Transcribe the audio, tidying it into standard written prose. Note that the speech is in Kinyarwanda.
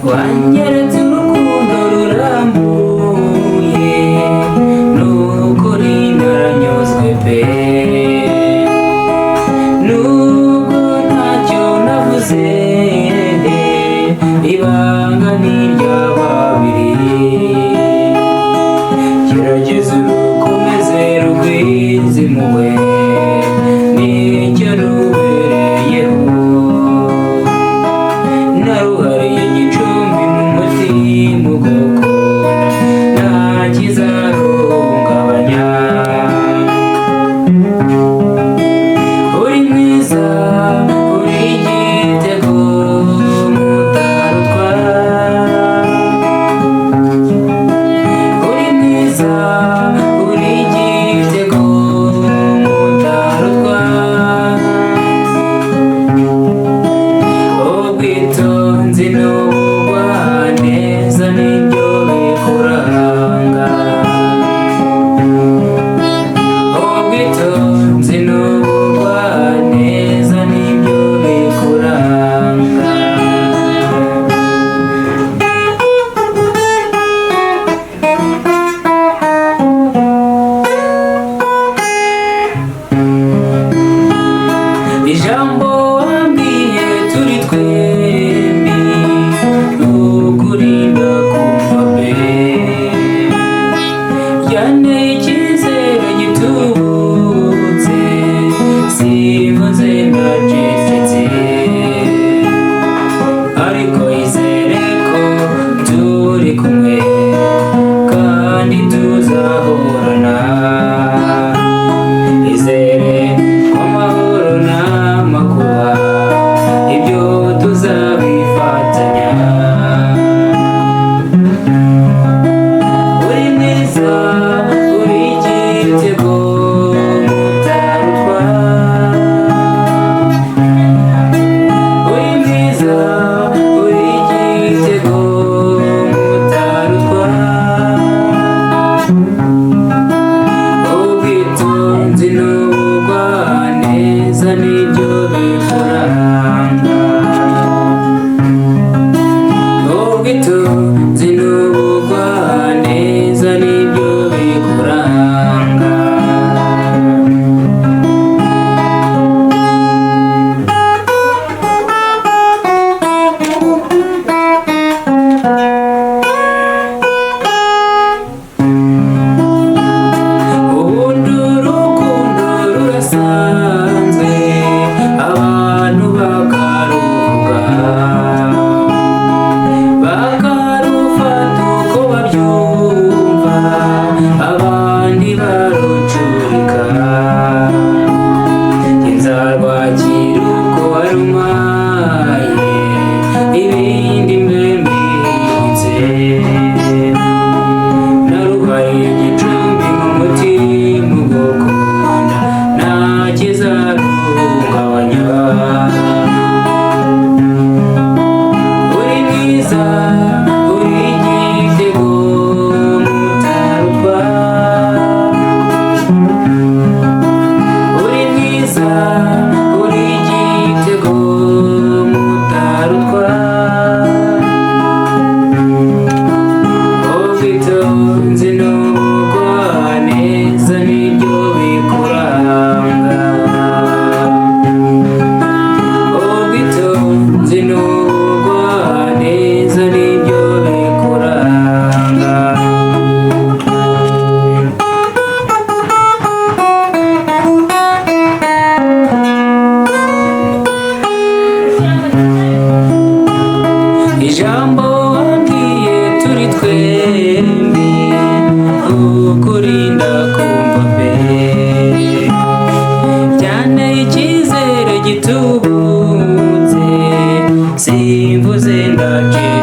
wanyeretse urukundo rurambuye nukuri naranyuzwe pe nubwo ntacyo navuze ibanga ni irya babiri gerageza urukomeze rugwize impuhwe nicyo rubereyeho naruhariye Gicumbi mu mutima ugukunda nta kizaruhungabanya uri mwiza uri igitego mutarutwa uri mwiza uri igitego mutarutwa ubwitonzi n'ubugwaneza nibyo bikuranga ubwitonzi n'ubugwaneza nibyo bikuranga ijambo wambwiye turi twembi ukurinda kumva pe yanteye icyizere gitubutse simvuze ndacecetse ariko izere ko turi kumwe kandi tuzahorana izere ko amahoro n'amakuba ibyo tuzabifatanya uri mwiza uri igitego mutarutwa uri mwiza uri igitego mutarutwa ubwitonzi n'ubugwaneza nibyo bikuranga ubwitonzi n'ubugwaneza nibyo bikuranga ubundi urukundo rurasanzwe abantu bakaruvuga bakarufata uko babyumva abandi barucurika nzarwakira uko warumaye ibindi mbe mbibitse naruhariye Gicumbi mu mutima ugukunda nta kizaruhungabanya uri mwiza uri igitego mutarutwa uri mwiza uri igitego mutarutwa ubwitonzi n'ubugwaneza nibyo bikuranga ubwitonzi n'ubugwaneza nibyo bikuranga ijambo wambwiye turi twembi ukurinda kumva pe byanteye icyizere gitubutse simvuze ndacecetse